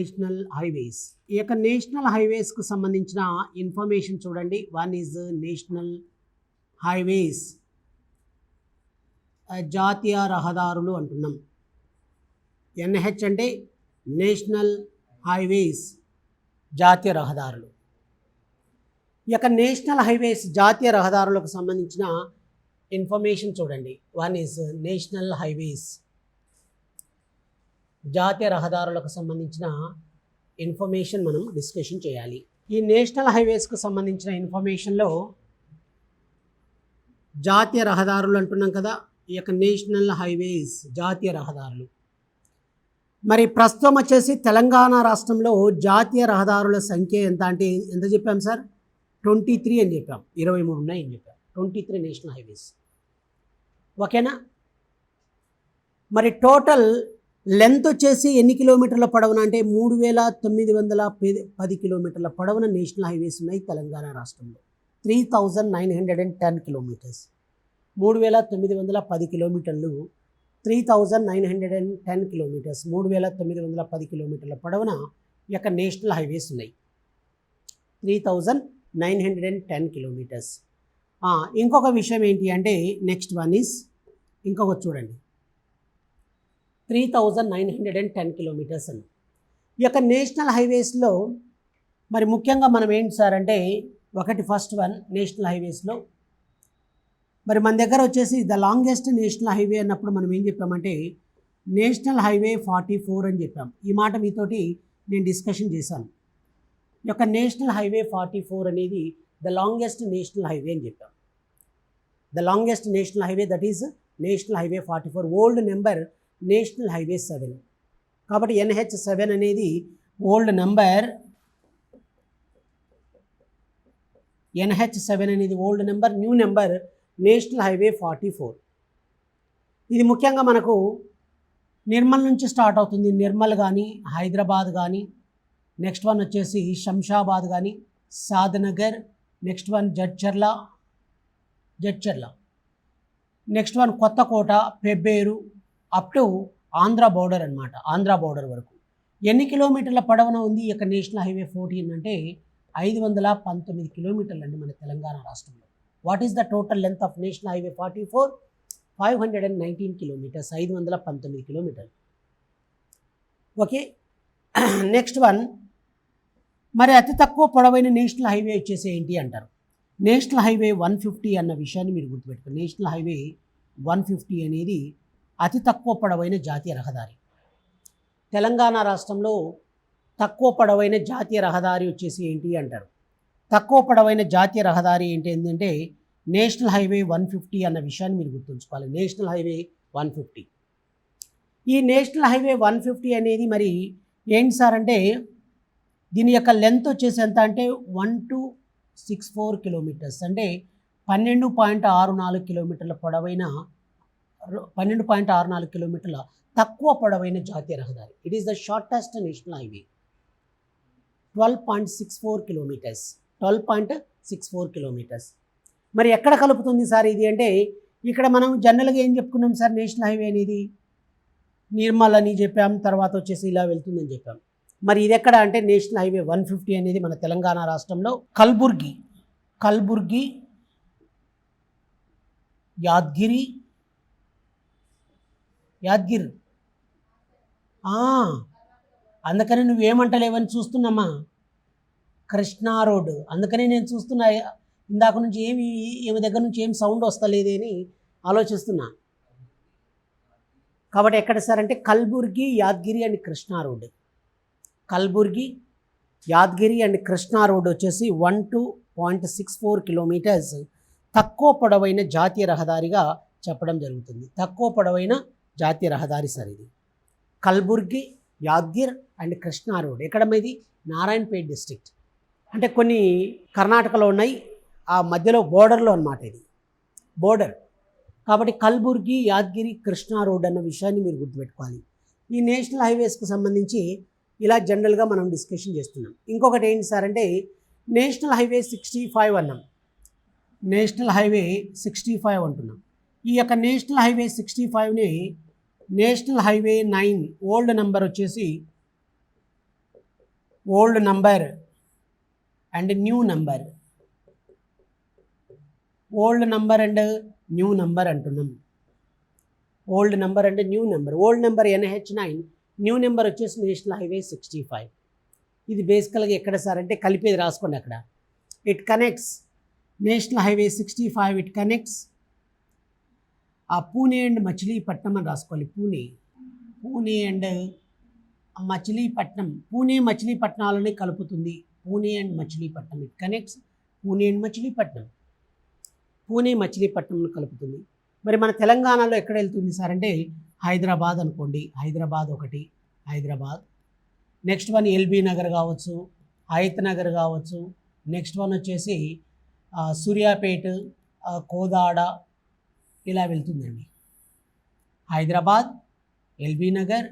National highways. ఈ యొక్క national హైవేస్కు సంబంధించిన ఇన్ఫర్మేషన్ చూడండి. వన్ ఈజ్ నేషనల్ హైవేస్, జాతీయ రహదారులు అంటున్నాం. ఎన్హెచ్ అంటే నేషనల్ హైవేస్, జాతీయ రహదారులు. ఈ యొక్క నేషనల్ హైవేస్, జాతీయ రహదారులకు సంబంధించిన ఇన్ఫర్మేషన్ చూడండి. వన్ ఈజ్ నేషనల్ హైవేస్, జాతీయ రహదారులకు సంబంధించిన ఇన్ఫర్మేషన్ మనం డిస్కషన్ చేయాలి. ఈ నేషనల్ హైవేస్కు సంబంధించిన ఇన్ఫర్మేషన్లో జాతీయ రహదారులు అంటున్నాం కదా. ఈ యొక్క నేషనల్ హైవేస్, జాతీయ రహదారులు. మరి ప్రస్తుతం వచ్చేసి తెలంగాణ రాష్ట్రంలో జాతీయ రహదారుల సంఖ్య ఎంత అంటే ఎంత చెప్పాం సార్? 23 అని చెప్పాం. 23 ఉన్నాయి అని చెప్పాం. 23 నేషనల్ హైవేస్. ఓకేనా? మరి టోటల్ లెంత్ వచ్చేసి ఎన్ని కిలోమీటర్ల పొడవున అంటే 3910 కిలోమీటర్ల పొడవున నేషనల్ హైవేస్ ఉన్నాయి తెలంగాణ రాష్ట్రంలో. 3910 కిలోమీటర్స్. 3910 కిలోమీటర్లు, 3910 కిలోమీటర్స్, 3910 కిలోమీటర్ల పొడవున ఈ యొక్క నేషనల్ హైవేస్ ఉన్నాయి. 3910 కిలోమీటర్స్. ఇంకొక విషయం ఏంటి అంటే నెక్స్ట్ వన్ ఈజ్ ఇంకొకటి చూడండి. 3910 కిలోమీటర్స్ అని. ఈ యొక్క నేషనల్ హైవేస్లో మరి ముఖ్యంగా మనం ఏంటి సార్ అంటే ఒకటి ఫస్ట్ వన్ నేషనల్ హైవేస్లో మరి మన దగ్గర వచ్చేసి ద లాంగెస్ట్ నేషనల్ హైవే అన్నప్పుడు మనం ఏం చెప్పామంటే నేషనల్ హైవే 44 అని చెప్పాం. ఈ మాట మీతోటి నేను డిస్కషన్ చేశాను. ఈ యొక్క నేషనల్ హైవే 44 అనేది ద లాంగెస్ట్ నేషనల్ హైవే అని చెప్పాం. The longest national highway that is national highway 44. Old number national highway 7. కాబట్టి NH7 అనేది ఓల్డ్ నెంబర్. NH7 అనేది old number, new number national highway 44. ఇది ముఖ్యంగా మనకు నిర్మల్ నుంచి స్టార్ట్ అవుతుంది. నిర్మల్ కానీ, హైదరాబాద్ కానీ, నెక్స్ట్ వన్ వచ్చేసి శంషాబాద్ కానీ, Shadnagar, next one Jadcherla, next one Kothakota, Pebbair, up to Andhra border అనమాట. ఆంధ్ర బోర్డర్ వరకు ఎన్ని కిలోమీటర్ల పొడవున ఉంది ఈ యొక్క నేషనల్ హైవే 14 అంటే 519 కిలోమీటర్లు అండి మన తెలంగాణ రాష్ట్రంలో. What is the total length of national highway 44? 519 kilometres, 519 కిలోమీటర్లు. ఓకే, నెక్స్ట్ వన్ మరి అతి తక్కువ పొడవైన నేషనల్ హైవే వచ్చేసి ఏంటి అంటారు? నేషనల్ హైవే 150 అన్న విషయాన్ని మీరు గుర్తుపెట్టుకోండి. నేషనల్ హైవే 150 అనేది అతి తక్కువ పొడవైన జాతీయ రహదారి. తెలంగాణ రాష్ట్రంలో తక్కువ పొడవైన జాతీయ రహదారి వచ్చేసి ఏంటి అంటారు? తక్కువ పొడవైన జాతీయ రహదారి ఏంటి అంటే నేషనల్ హైవే 150 అన్న విషయాన్ని మీరు గుర్తుంచుకోవాలి. National highway 150. ఈ నేషనల్ హైవే 150 అనేది మరి ఏంటి సార్ అంటే దీని యొక్క లెంత్ వచ్చేసి ఎంత అంటే 1264 కిలోమీటర్స్, అంటే 12.64 కిలోమీటర్ల పొడవైన 12.64 కిలోమీటర్ల తక్కువ పొడవైన జాతీయ రహదారి. It is the shortest national highway. 12.64 kilometres, 12.64 kilometres. మరి ఎక్కడ కలుపుతుంది సార్ ఇది అంటే ఇక్కడ మనం జనరల్గా ఏం చెప్పుకున్నాం సార్? నేషనల్ హైవే అనేది నిర్మల్ అని చెప్పాం, తర్వాత వచ్చేసి ఇలా వెళ్తుందని చెప్పాం. మరి ఇది ఎక్కడ అంటే నేషనల్ హైవే 150 అనేది మన తెలంగాణ రాష్ట్రంలో కల్బుర్గి, యాద్గిరి, అందుకని నువ్వేమంటలేవని చూస్తున్నామ్మా. కృష్ణా రోడ్, అందుకనే నేను చూస్తున్నా ఇందాక నుంచి ఏమి దగ్గర నుంచి ఏం సౌండ్ వస్తలేదే అని ఆలోచిస్తున్నా. కాబట్టి ఎక్కడ సార్ అంటే Kalburgi, Yadgiri and Krishna road. Kalburgi, Yadgiri and Krishna road వచ్చేసి 12.64 కిలోమీటర్స్ తక్కువ పొడవైన జాతీయ రహదారిగా చెప్పడం జరుగుతుంది. తక్కువ పొడవైన జాతీయ రహదారి సార్ ఇది. Kalburgi, Yadgir and Krishna road. ఎక్కడ ఇది? నారాయణపేట్ డిస్ట్రిక్ట్. అంటే కొన్ని కర్ణాటకలో ఉన్నాయి, ఆ మధ్యలో బోర్డర్లో అన్నమాట. ఇది బోర్డర్. కాబట్టి కల్బుర్గి, యాద్గిరి, కృష్ణా రోడ్ అన్న విషయాన్ని మీరు గుర్తుపెట్టుకోవాలి. ఈ నేషనల్ హైవేస్కి సంబంధించి ఇలా జనరల్గా మనం డిస్కషన్ చేస్తున్నాం. ఇంకొకటి ఏంటి సార్ అంటే నేషనల్ హైవే 65 అన్నాం. నేషనల్ హైవే 65 అంటున్నాం. ఈ యొక్క నేషనల్ హైవే 65ని నేషనల్ హైవే 9 ఓల్డ్ నెంబర్ వచ్చేసి old number and new number, old number and new number అంటున్నాం. ఓల్డ్ నెంబర్ అంటే new number. Old number NH9, new number వచ్చేసి నేషనల్ హైవే 65. ఇది బేసికల్గా ఎక్కడ సార్ అంటే కలిపేది రాసుకోండి అక్కడ. It connects national highway 65, it connects Pune and Machilipatnam అని రాసుకోవాలి. పూణే అండ్ మచిలీపట్నం, పూణే మచిలీపట్నాలని కలుపుతుంది. Pune and Machilipatnam, it connects Pune and Machilipatnam, Pune మచిలీపట్నంను కలుపుతుంది. మరి మన తెలంగాణలో ఎక్కడ వెళ్తుంది సార్ అంటే హైదరాబాద్ అనుకోండి. హైదరాబాద్ ఒకటి, Hyderabad. Next one LB Nagar కావచ్చు, హయత్ నగర్ కావచ్చు. నెక్స్ట్ వన్ వచ్చేసి సూర్యాపేట, కోదాడ, ఇలా వెళ్తుందండి. Hyderabad, LB Nagar,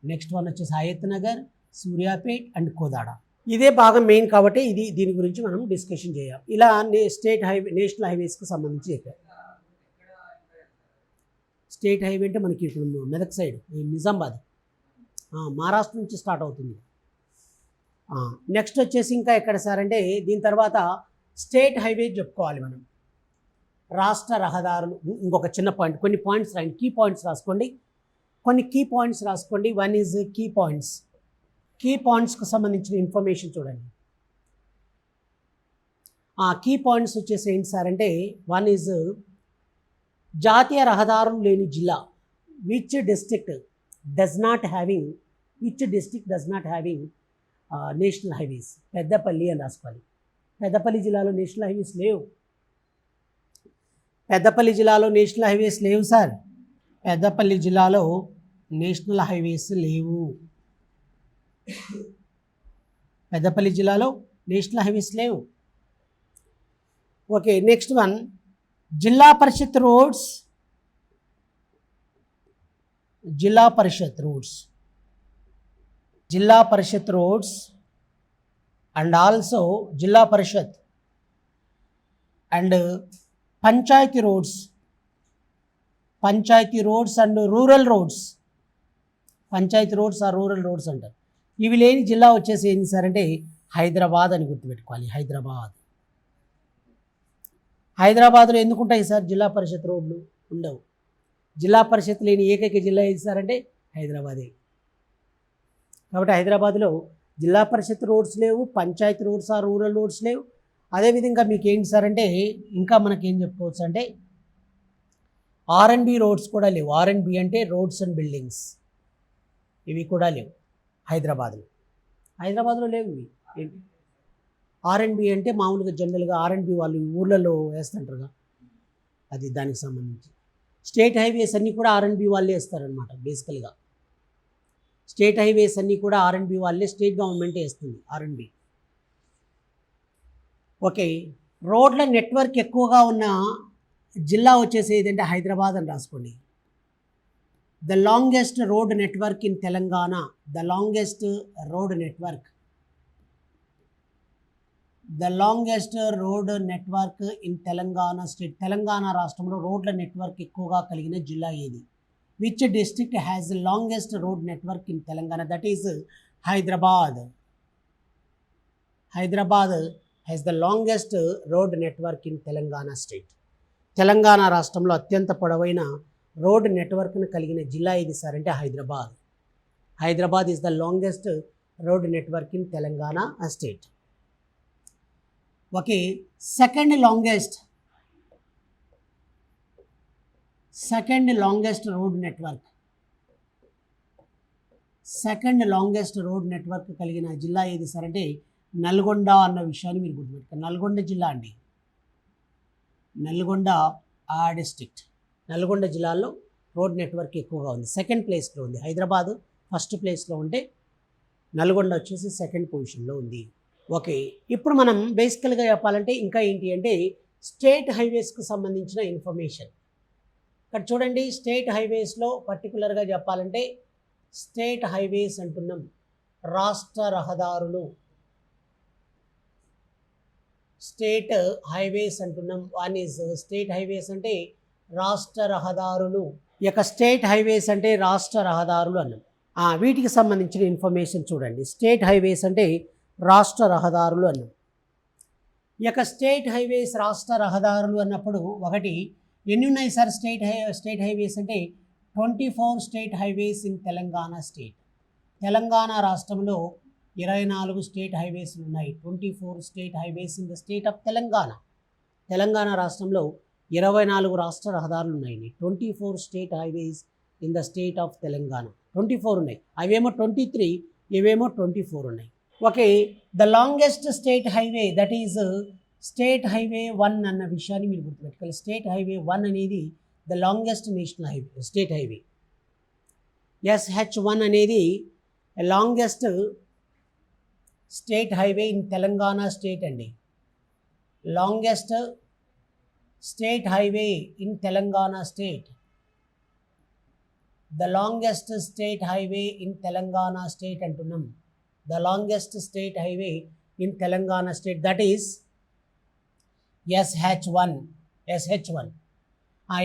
next one వచ్చేసి హయత్ నగర్, సూర్యాపేట్ అండ్ కోదాడ. ఇదే బాగా మెయిన్ కాబట్టి దీని గురించి మనం డిస్కషన్ చేయాలి. ఇలా స్టేట్ హైవే, నేషనల్ హైవేస్కి సంబంధించి చెప్పారు. స్టేట్ హైవే అంటే మనకి ఇప్పుడు మెదక్ సైడ్ నిజామాబాద్, మహారాష్ట్ర నుంచి స్టార్ట్ అవుతుంది. నెక్స్ట్ వచ్చేసి ఇంకా ఎక్కడ సార్ అంటే దీని తర్వాత స్టేట్ హైవే చెప్పుకోవాలి మనం. రాష్ట్ర రహదారులు, ఇంకొక చిన్న పాయింట్, కొన్ని పాయింట్స్ రాయండి, కీ పాయింట్స్ రాసుకోండి. కొన్ని కీ పాయింట్స్ రాసుకోండి. One is key points. Key పాయింట్స్కి సంబంధించిన ఇన్ఫర్మేషన్ చూడండి. కీ పాయింట్స్ వచ్చేసి ఏంటి సార్ అంటే వన్ ఈజ్ జాతీయ రహదారులు లేని జిల్లా. Which district does not having national highways. Peddapalli అని రాసుకోవాలి. పెద్దపల్లి జిల్లాలో నేషనల్ హైవేస్ లేవు. పెద్దపల్లి జిల్లాలో నేషనల్ హైవేస్ లేవు సార్. పెద్దపల్లి జిల్లాలో నేషనల్ హైవేస్ లేవు. పెద్దపల్లి జిల్లాలో నేషనల్ హైవేస్ లేవు. Okay, next one Zilla Parishad roads. Zilla Parishad roads and also Zilla Parishad and panchayati roads and rural roads. Panchayati roads are rural roads అంటారు. ఇవి లేని జిల్లా వచ్చేసి ఏంటి సార్ అంటే హైదరాబాద్ అని గుర్తుపెట్టుకోవాలి. హైదరాబాద్లో ఎందుకుంటాయి సార్ జిల్లా పరిషత్ రోడ్లు? ఉండవు. జిల్లా పరిషత్ లేని ఏకైక జిల్లా ఏది సార్ అంటే హైదరాబాదే. కాబట్టి హైదరాబాద్లో జిల్లా పరిషత్ రోడ్స్ లేవు, panchayati roads are rural roads లేవు. అదేవిధంగా మీకు ఏంటి సార్ అంటే ఇంకా మనకేం చెప్పుకోవచ్చు అంటే R&B రోడ్స్ కూడా లేవు. R&B అంటే రోడ్స్ అండ్ బిల్డింగ్స్, ఇవి కూడా లేవు హైదరాబాద్లో లేవు ఇవి. ఏంటి R&B అంటే మామూలుగా జనరల్గా R&B వాళ్ళు ఊర్లలో వేస్తుంటారుగా, అది దానికి సంబంధించి. స్టేట్ హైవేస్ అన్నీ కూడా R&B వాళ్ళే వేస్తారనమాట. బేసికల్గా స్టేట్ హైవేస్ అన్నీ కూడా R&B వాళ్ళే, స్టేట్ గవర్నమెంటే వేస్తుంది R&B. ఓకే, రోడ్ల నెట్వర్క్ ఎక్కువగా ఉన్న జిల్లా వచ్చేసి ఏదంటే హైదరాబాద్ అని రాసుకోండి. The longest road network in Telangana. The longest road network in Telangana state. Telangana రాష్ట్రంలో రోడ్ల నెట్వర్క్ ఎక్కువగా కలిగిన జిల్లా ఏది? Which district has the longest road network in Telangana? That is Hyderabad. Hyderabad has the longest road network in Telangana state. Telangana రాష్ట్రంలో అత్యంత పొడవైన రోడ్ నెట్వర్క్ను కలిగిన జిల్లా ఏది సార్ అంటే Hyderabad. Hyderabad is the longest road network in Telangana state. Okay, second longest road network కలిగిన జిల్లా ఏది సార్ అంటే నల్గొండ అన్న విషయాన్ని మీరు గుర్తుపెట్టుకోండి. నల్గొండ జిల్లా అండి. నల్గొండ డిస్ట్రిక్ట్. నల్గొండ జిల్లాలో రోడ్ నెట్వర్క్ ఎక్కువగా ఉంది. సెకండ్ ప్లేస్లో ఉంది. హైదరాబాద్ ఫస్ట్ ప్లేస్లో ఉంటే నల్గొండ వచ్చేసి సెకండ్ పొజిషన్లో ఉంది. ఓకే, ఇప్పుడు మనం బేసికల్గా చెప్పాలంటే ఇంకా ఏంటి అంటే స్టేట్ హైవేస్కి సంబంధించిన ఇన్ఫర్మేషన్. ఇక్కడ చూడండి, స్టేట్ హైవేస్లో పర్టికులర్గా చెప్పాలంటే స్టేట్ హైవేస్ అంటున్నాం. రాష్ట్ర రహదారులు, స్టేట్ హైవేస్ అంటున్నాం. వన్ ఈజ్ స్టేట్ హైవేస్ అంటే రాష్ట్ర రహదారులు. ఇక స్టేట్ హైవేస్ అంటే రాష్ట్ర రహదారులు అన్నాం. వీటికి సంబంధించిన ఇన్ఫర్మేషన్ చూడండి. స్టేట్ హైవేస్ అంటే రాష్ట్ర రహదారులు అన్నాం. ఈ యొక్క స్టేట్ హైవేస్ రాష్ట్ర రహదారులు అన్నప్పుడు ఒకటి ఎన్ని ఉన్నాయి సార్? స్టేట్ హైవేస్ అంటే 24 state highways in Telangana state. Telangana రాష్ట్రంలో 24 స్టేట్ హైవేస్ ఉన్నాయి. 24 state highways in the state of Telangana. Telangana రాష్ట్రంలో 24 రాష్ట్ర రహదారులు ఉన్నాయి. 24 state highways in the state of Telangana. 24 ఉన్నాయి. అవేమో 23, ఇవేమో 24 ఉన్నాయి. Okay, the longest state highway that is state highway 1 అన్న విషయాన్ని మీరు గుర్తుపెట్టుకోవాలి. స్టేట్ హైవే 1 అనేది the longest national highway, state highway. SH1 అనేది longest state highway in Telangana state అండి. Longest state highway in Telangana state. The longest state highway in Telangana state అంటున్నాం. The longest state highway in Telangana state that is SH1. SH1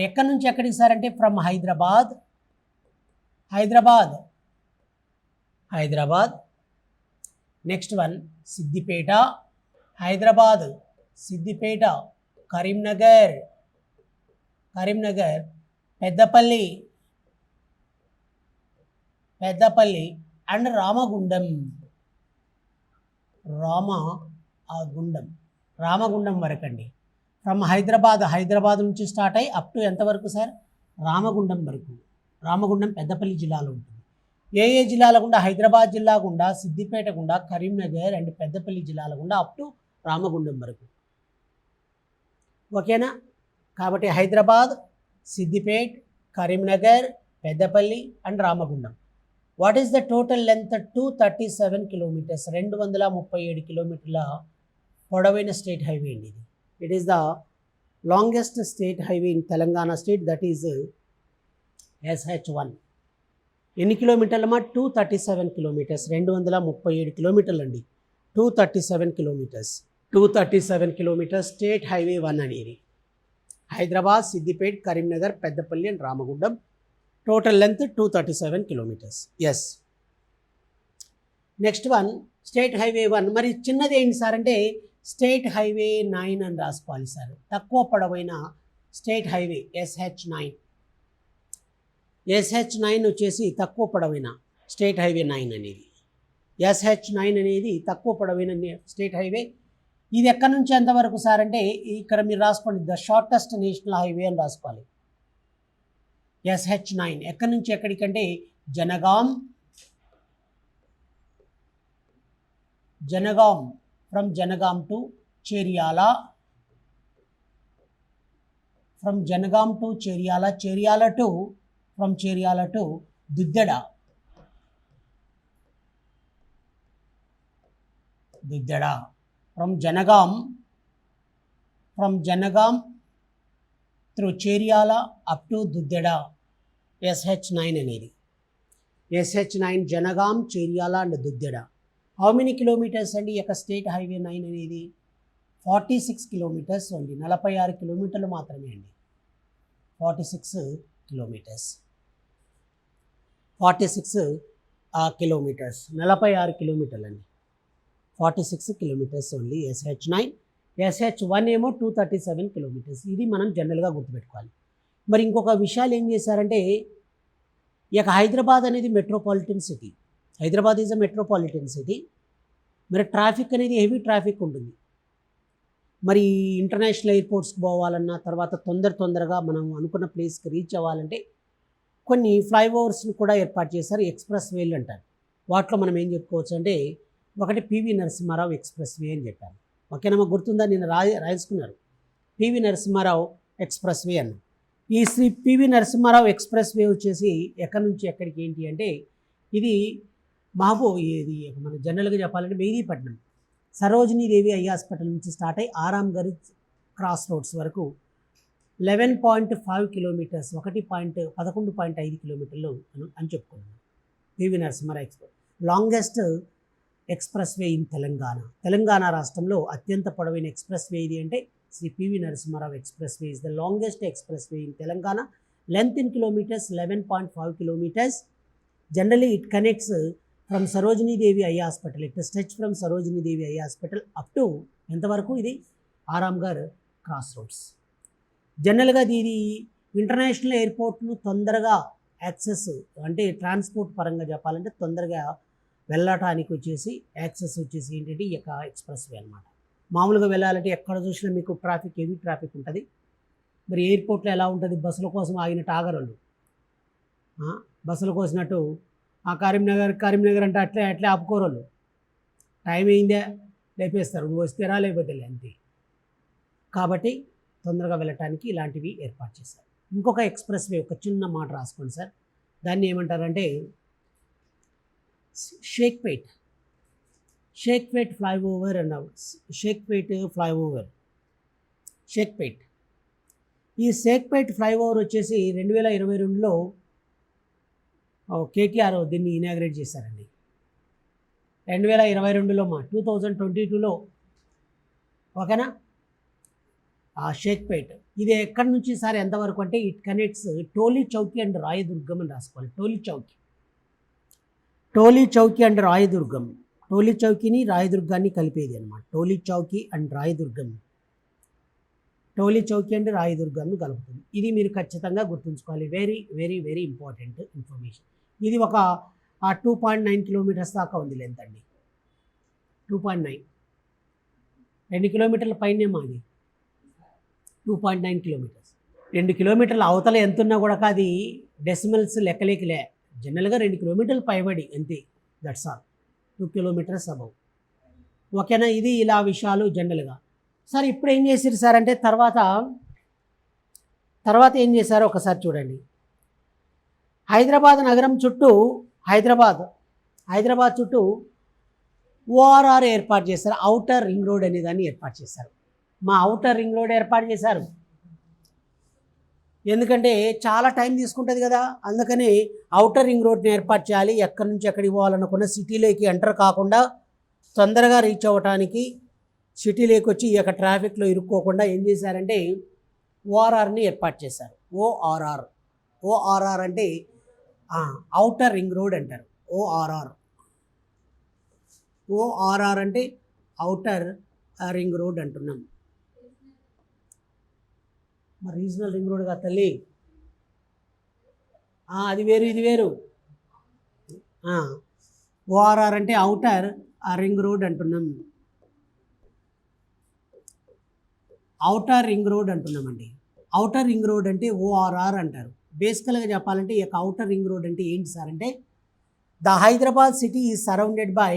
ఎక్కడి నుంచి ఎక్కడికి sir అంటే from Hyderabad next one Siddipet, Hyderabad, Siddipet, Karimnagar, Peddapalli and Ramagundam వరకు అండి. From Hyderabad నుంచి start అయ్యి అప్ టు ఎంతవరకు సార్? రామగుండం వరకు. రామగుండం పెద్దపల్లి జిల్లాలో ఉంటుంది. ఏ జిల్లాల గుండా? హైదరాబాద్ జిల్లా గుండా, సిద్దిపేట గుండా, కరీంనగర్ అండ్ పెద్దపల్లి జిల్లాల గుండా అప్ టు రామగుండం వరకు. ఓకేనా? కాబట్టి Hyderabad, Siddipet, Karimnagar, Peddapalli and Ramagundam. What is the total length? 237 kilometres. 237 కిలోమీటర్ల పొడవైన స్టేట్ హైవే అండి ఇది. It is the longest state highway in Telangana state that is SH1. ఎన్ని కిలోమీటర్లమా? 237 కిలోమీటర్స్. 237 కిలోమీటర్లు అండి. 237 కిలోమీటర్స్ స్టేట్ హైవే 1 అనేది. Hyderabad, Siddipet, Karimnagar, Peddapalli and Ramagundam. Total length 237 kilometres. Yes. Next one state highway 1. మరి చిన్నది ఏంటి సార్ అంటే స్టేట్ హైవే 9 అని రాసుకోవాలి సార్. తక్కువ పొడవైన స్టేట్ హైవే SH9. SH9 వచ్చేసి తక్కువ పొడవైన స్టేట్ హైవే 9 అనేది. SH9 అనేది తక్కువ పొడవైన స్టేట్ హైవే. ఇది ఎక్కడి నుంచి ఎంతవరకు సార్ అంటే ఇక్కడ మీరు రాసుకోండి, ద షార్టెస్ట్ నేషనల్ హైవే అని రాసుకోవాలి. SH9 ఎక్కడి నుంచి ఎక్కడికంటే Jangaon, from Jangaon to Cheryala, from Cheryala to Duddeda, from Jangaon through Cheryala up to Duddeda. SH9 అనేది. SH9 Jangaon, Cheryala and Duddeda. How many kilometres అండి ఈ యొక్క స్టేట్ హైవే 9 అనేది? 46 కిలోమీటర్స్ ఓన్లీ. 46 కిలోమీటర్లు మాత్రమే అండి. 46 కిలోమీటర్స్. 46 కిలోమీటర్స్. 46 కిలోమీటర్లు అండి. 46 కిలోమీటర్స్ ఓన్లీ SH9. SH1 ఏమో 237 కిలోమీటర్స్. ఇది మనం జనరల్గా గుర్తుపెట్టుకోవాలి. మరి ఇంకొక విషయాలు ఏం చేశారంటే ఈ యొక్క హైదరాబాద్ అనేది metropolitan city. Hyderabad is a metropolitan city. మరి ట్రాఫిక్ అనేది హెవీ ట్రాఫిక్ ఉంటుంది. మరి ఇంటర్నేషనల్ ఎయిర్పోర్ట్స్కి పోవాలన్నా, తర్వాత తొందరగా మనం అనుకున్న ప్లేస్కి రీచ్ అవ్వాలంటే కొన్ని ఫ్లైఓవర్స్ని కూడా ఏర్పాటు చేశారు. ఎక్స్ప్రెస్ వేలు అంటారు. వాటిలో మనం ఏం చెప్పుకోవచ్చు అంటే ఒకటి PV నరసింహారావు ఎక్స్ప్రెస్ వే అని చెప్పాను. ఓకేనమ్మా, గుర్తుందా? నేను రాసుకున్నారు PV నరసింహారావు ఎక్స్ప్రెస్ వే అన్న. ఈ PV నరసింహారావు ఎక్స్ప్రెస్ వే వచ్చేసి ఎక్కడి నుంచి ఎక్కడికి ఏంటి అంటే ఇది ఇది మన జనరల్గా చెప్పాలంటే మెహదీపట్నం సరోజినీదేవి ఐ హాస్పిటల్ నుంచి స్టార్ట్ అయ్యి ఆరాంఘర్ క్రాస్ రోడ్స్ వరకు 11.5 కిలోమీటర్స్, 11.5 కిలోమీటర్లు అని చెప్పుకున్నాను. PV Narasimha Rao express longest expressway in Telangana రాష్ట్రంలో అత్యంత పొడవైన ఎక్స్ప్రెస్ వే ఇది అంటే Shri PV Narasimha Rao expressway is the longest expressway in Telangana. Length in kilometres 11.5 kilometres. Generally it connects from Sarojini Devi eye hospital, it stretch from Sarojini Devi eye hospital up to ఎంతవరకు ఇది Aramghar cross roads. జనరల్గా ఇది international ఎయిర్పోర్ట్ను తొందరగా access, అంటే transport పరంగా చెప్పాలంటే తొందరగా వెళ్ళటానికి వచ్చేసి యాక్సెస్ వచ్చేసి ఏంటంటే ఈ యొక్క ఎక్స్ప్రెస్ వే అనమాట. మామూలుగా వెళ్ళాలంటే ఎక్కడ చూసినా మీకు ట్రాఫిక్, హెవీ ట్రాఫిక్ ఉంటుంది. మరి ఎయిర్పోర్ట్లో ఎలా ఉంటుంది, బస్సుల కోసం ఆగినట్టు ఆగరోళ్ళు, బస్సులు కోసినట్టు కరీంనగర్ అంటే అట్లే ఆపుకోరోళ్ళు. టైం అయిందే లేపేస్తారు, నువ్వు వస్తేరా లేకపోతే అంతే. కాబట్టి తొందరగా వెళ్ళటానికి ఇలాంటివి ఏర్పాటు చేశారు. ఇంకొక ఎక్స్ప్రెస్ వే, ఒక చిన్న మాట రాసుకోండి సార్, దాన్ని ఏమంటారంటే షేక్పేట్ ఫ్లైఓవర్ అన్నారు. షేక్పేట్ ఫ్లైఓవర్, షేక్పేట్. ఈ షేక్పేట్ ఫ్లైఓవర్ వచ్చేసి 2022లో కేటీఆర్ దీన్ని ఇనాగ్రేట్ చేశారండి. 2022లో 2022లో ఓకేనా. ఆ షేక్పేట్ ఇది ఎక్కడి నుంచి సార్ ఎంతవరకు అంటే it connects Toli Chowki and Rayadurgam అని రాసుకోవాలి. టోలీ చౌకీ అండ్ రాయదుర్గం, టోలీ చౌకీని రాయదుర్గాన్ని కలిపేది అనమాట. టోలీ చౌకీ అండ్ రాయదుర్గాన్ని కలుపుతుంది. ఇది మీరు ఖచ్చితంగా గుర్తుంచుకోవాలి. Very very very important information. ఇది ఒక 2.9 కిలోమీటర్స్ దాకా ఉంది లెంత్ అండి. 2.9, 2 కిలోమీటర్ల పైనే మాది. 2.9 కిలోమీటర్స్, 2 కిలోమీటర్ల అవతల ఎంత ఉన్నా కూడా అది డెసిమల్స్ లెక్కలేకిలే. జనరల్గా 2 కిలోమీటర్లు పైబడి అంతే, దట్స్ ఆల్. 2 kilometres above. ఓకేనా. ఇది ఇలా విషయాలు జనరల్గా. సార్ ఇప్పుడు ఏం చేశారు సార్ అంటే తర్వాత ఏం చేశారో ఒకసారి చూడండి. హైదరాబాద్ నగరం చుట్టూ, హైదరాబాద్ చుట్టూ ఓఆర్ఆర్ ఏర్పాటు చేశారు. ఔటర్ రింగ్ రోడ్ అనే దాన్ని ఏర్పాటు చేశారు. ఔటర్ రింగ్ రోడ్ ఏర్పాటు చేశారు. ఎందుకంటే చాలా టైం తీసుకుంటుంది కదా, అందుకని ఔటర్ రింగ్ రోడ్ని ఏర్పాటు చేయాలి. ఎక్కడి నుంచి ఎక్కడికి పోవాలనుకున్న సిటీలోకి ఎంటర్ కాకుండా తొందరగా రీచ్ అవ్వటానికి, సిటీలోకి వచ్చి ఈ యొక్క ట్రాఫిక్లో ఇరుక్కోకుండా ఏం చేశారంటే ఓఆర్ఆర్ని ఏర్పాటు చేశారు. ఓఆర్ఆర్ అంటే ఔటర్ రింగ్ రోడ్ అంటారు. ఓఆర్ఆర్ అంటే ఔటర్ రింగ్ రోడ్ అంటున్నాం. మరి రీజనల్ రింగ్ రోడ్ కాదు తల్లి, అది వేరు ఇది వేరు. ఓఆర్ఆర్ అంటే ఔటర్ రింగ్ రోడ్ అంటున్నాం. ఔటర్ రింగ్ రోడ్ అంటున్నామండి. ఔటర్ రింగ్ రోడ్ అంటే ఓఆర్ఆర్ అంటారు. బేసికల్గా చెప్పాలంటే ఈ యొక్క ఔటర్ రింగ్ రోడ్ అంటే ఏంటి సార్ అంటే the Hyderabad city is surrounded by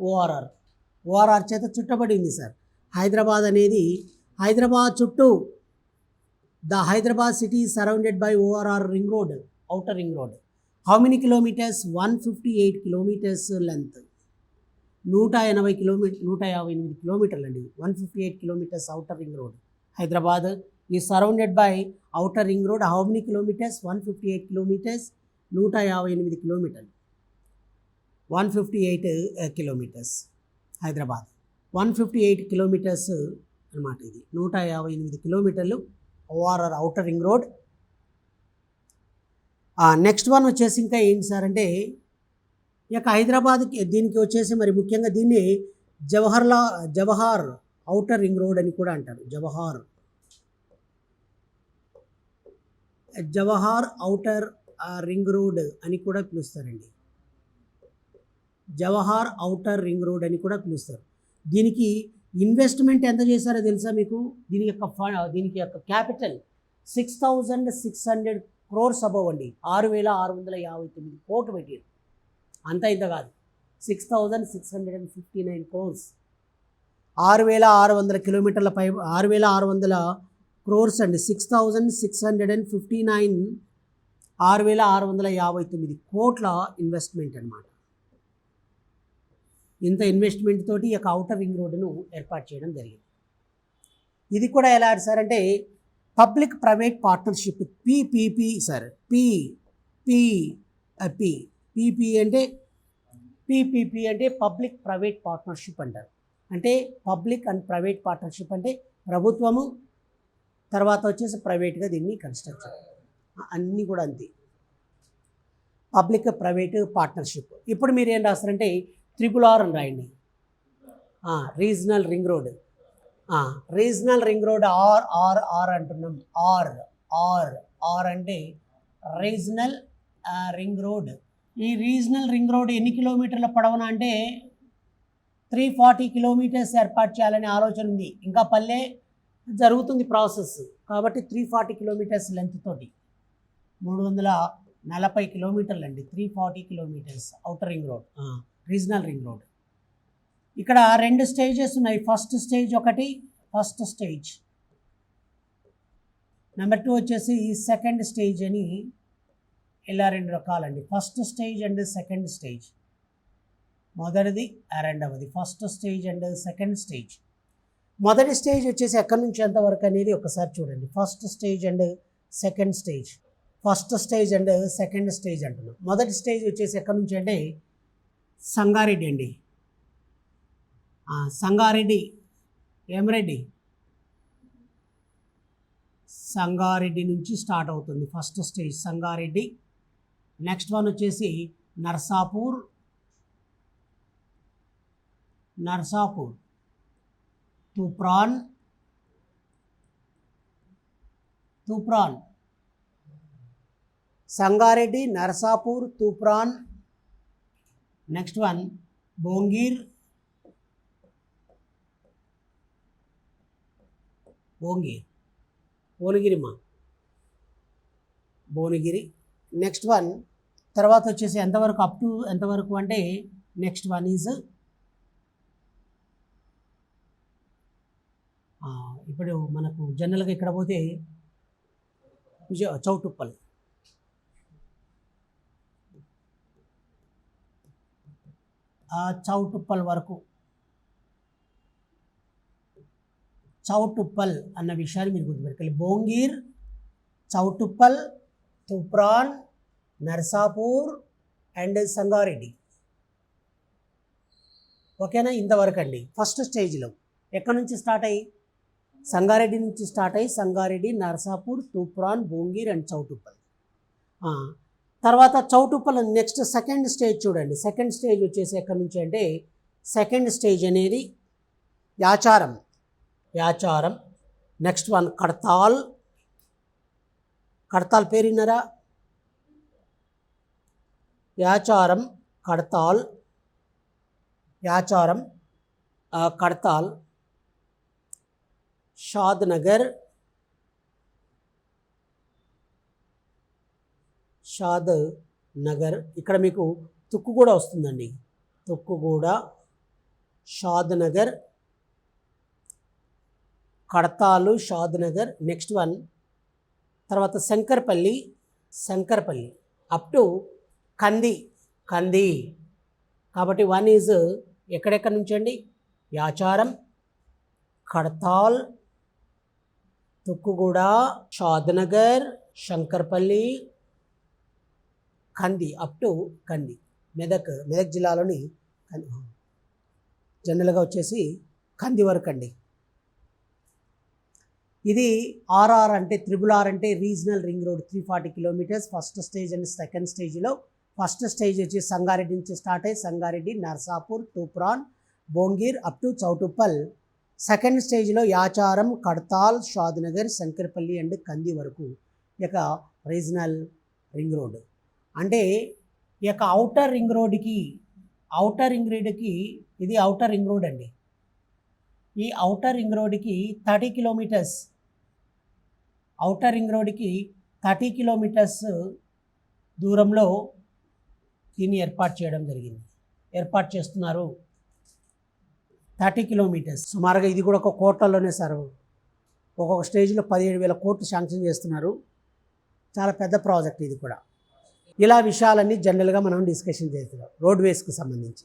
ORR చేత చుట్టబడి ఉంది సార్. హైదరాబాద్ చుట్టూ the Hyderabad city is surrounded by ORR ring road, outer ring road. How many kilometres? 158 kilometres length. 158 కిలోమీటర్లు అండి. 158 kilometres outer ring road. Hyderabad is surrounded by outer ring road. How many kilometres? 158 kilometres. 158 కిలోమీటర్లు. 158 kilometres Hyderabad. 158 kilometres అనమాట. ఇది 158 కిలోమీటర్లు ORR outer ring road. Next one వచ్చేసి ఇంకా ఏంటి sir అంటే ఈ యొక్క హైదరాబాద్కి దీనికి వచ్చేసి మరి ముఖ్యంగా దీన్ని జవహర్ ఔటర్ రింగ్ రోడ్ అని కూడా అంటారు. జవహర్ ఔటర్ రింగ్ రోడ్ అని కూడా పిలుస్తారండి. జవహర్ ఔటర్ రింగ్ రోడ్ అని కూడా పిలుస్తారు. దీనికి ఇన్వెస్ట్మెంట్ ఎంత చేశారో తెలుసా మీకు? దీనికి యొక్క క్యాపిటల్ 6,600 crores అబౌవ్ అండి. 6,659 కోట్లు పెట్టారు. అంతా ఇంత కాదు, 6,659 crores. 6,600 కిలోమీటర్ల పై 6,600 crores అండి. 6,659, 6,659 కోట్ల ఇన్వెస్ట్మెంట్ అనమాట. ఇంత ఇన్వెస్ట్మెంట్ తోటి ఈ యొక్క ఔటర్ రింగ్ రోడ్డును ఏర్పాటు చేయడం జరిగింది. ఇది కూడా ఎలా సార్ అంటే public private partnership, PPP sir. PPP అంటే పబ్లిక్ ప్రైవేట్ పార్ట్నర్షిప్ అంటారు. అంటే పబ్లిక్ అండ్ ప్రైవేట్ పార్ట్నర్షిప్ అంటే ప్రభుత్వము తర్వాత వచ్చేసి ప్రైవేట్గా దీన్ని కన్స్ట్రక్ట్ చేయడం, అన్నీ కూడా అంతే. Public private partnership. ఇప్పుడు మీరు ఏం రాస్తారంటే RRR అని రాయండి. Regional ring road. Regional ring road R అంటున్నాం. ఆర్ అంటే రీజనల్ రింగ్ రోడ్. ఈ రీజనల్ రింగ్ రోడ్ ఎన్ని కిలోమీటర్ల పొడవునా అంటే 340 కిలోమీటర్స్ ఏర్పాటు చేయాలనే ఆలోచన ఉంది. ఇంకా పల్లె జరుగుతుంది ప్రాసెస్. కాబట్టి 340 కిలోమీటర్స్ లెంత్ తోటి 340 కిలోమీటర్లు అండి. 340 kilometres outer ring road, regional ring road. ఇక్కడ 2 స్టేజెస్ ఉన్నాయి. ఫస్ట్ స్టేజ్ ఒకటి, ఫస్ట్ స్టేజ్. నెంబర్ 2 వచ్చేసి సెకండ్ స్టేజ్ అని ఇలా 2 రకాలండి. First stage and second stage. మొదటిది రెండవది. First stage and second stage. మొదటి స్టేజ్ వచ్చేసి ఎక్కడి నుంచి ఎంతవరకు అనేది ఒకసారి చూడండి. First stage and second stage. First stage and second stage అంటున్నాం. మొదటి స్టేజ్ వచ్చేసి ఎక్కడి నుంచి అంటే సంగారెడ్డి అండి. సంగారెడ్డి రెడ్డి సంగారెడ్డి నుంచి స్టార్ట్ అవుతుంది first stage, Sangareddy. Next one వచ్చేసి Narsapur, Toopran, Sangareddy, Narsapur, Toopran. Next one Bhongir, Bhuvanagiri. Next one తర్వాత వచ్చేసి ఎంతవరకు, అప్ టు ఎంతవరకు అంటే నెక్స్ట్ వన్ ఈజ్ ఇప్పుడు మనకు జనరల్గా ఇక్కడ పోతే చౌటుప్పల్. చౌటుప్పల్ వరకు, చౌటుప్పల్ అన్న విషయాన్ని మీరు గుర్తుపెట్టుకోవాలి. భోంగిర్, చౌటుప్పల్, తూప్రాన్, నర్సాపూర్ అండ్ సంగారెడ్డి. ఓకేనా? ఇంతవరకు అండి ఫస్ట్ స్టేజ్లో. ఎక్కడి నుంచి స్టార్ట్ అయ్యి? సంగారెడ్డి నుంచి స్టార్ట్ అయ్యి సంగారెడ్డి, నర్సాపూర్, తూప్రాన్, భోంగిర్ అండ్ చౌటుప్పల్. తర్వాత చౌటుప్పల్ నెక్స్ట్ సెకండ్ స్టేజ్ చూడండి. సెకండ్ స్టేజ్ వచ్చేసి ఎక్కడి నుంచి అంటే సెకండ్ స్టేజ్ అనేది యాచారం. నెక్స్ట్ వన్ కడతాల్ పేరు విన్నారా? యాచారం, కడతాల్, షాద్ నగర్, ఇక్కడ మీకు తుక్కుగూడ వస్తుందండి. తుక్కుగూడ, షాద్ నగర్, కడతాలు, షాద్ నగర్. నెక్స్ట్ వన్ తర్వాత శంకర్పల్లి అప్ టు కంది. కాబట్టి వన్ ఈజ్ ఎక్కడెక్కడి నుంచి అండి? యాచారం, కడతాల్, తుక్కుగూడ, షాద్ నగర్, శంకర్పల్లి, కంది అప్ టు కంది. మెదక్ జిల్లాలోని జనరల్గా వచ్చేసి కంది వరకు అండి. ఇది RR అంటే RRR అంటే regional ring road 340 kilometres. First stage and second స్టేజ్లో ఫస్ట్ స్టేజ్ వచ్చి సంగారెడ్డి నుంచి స్టార్ట్ అయ్యి Sangareddy, Narsapur, Toopran, Bhongir up to Choutuppal. Second స్టేజ్లో యాచారం, కడతాల్, షాద్ నగర్, శంకర్పల్లి అండ్ కంది వరకు ఈ యొక్క రీజనల్ రింగ్ రోడ్. అంటే ఈ యొక్క అవుటర్ రింగ్ రోడ్కి ఇది అవుటర్ రింగ్ రోడ్ అండి. ఈ అవుటర్ రింగ్ రోడ్కి 30 కిలోమీటర్స్, దూరంలో దీన్ని ఏర్పాటు చేస్తున్నారు. 30 కిలోమీటర్స్ సుమారుగా. ఇది కూడా ఒక కోట్లలోనే సార్. ఒక్కొక్క స్టేజ్లో 17,000 కోట్లు శాంక్షన్ చేస్తున్నారు. చాలా పెద్ద ప్రాజెక్ట్ ఇది కూడా. ఇలా విషయాలన్నీ జనరల్గా మనం డిస్కషన్ చేస్తున్నాం రోడ్వేస్కి సంబంధించి.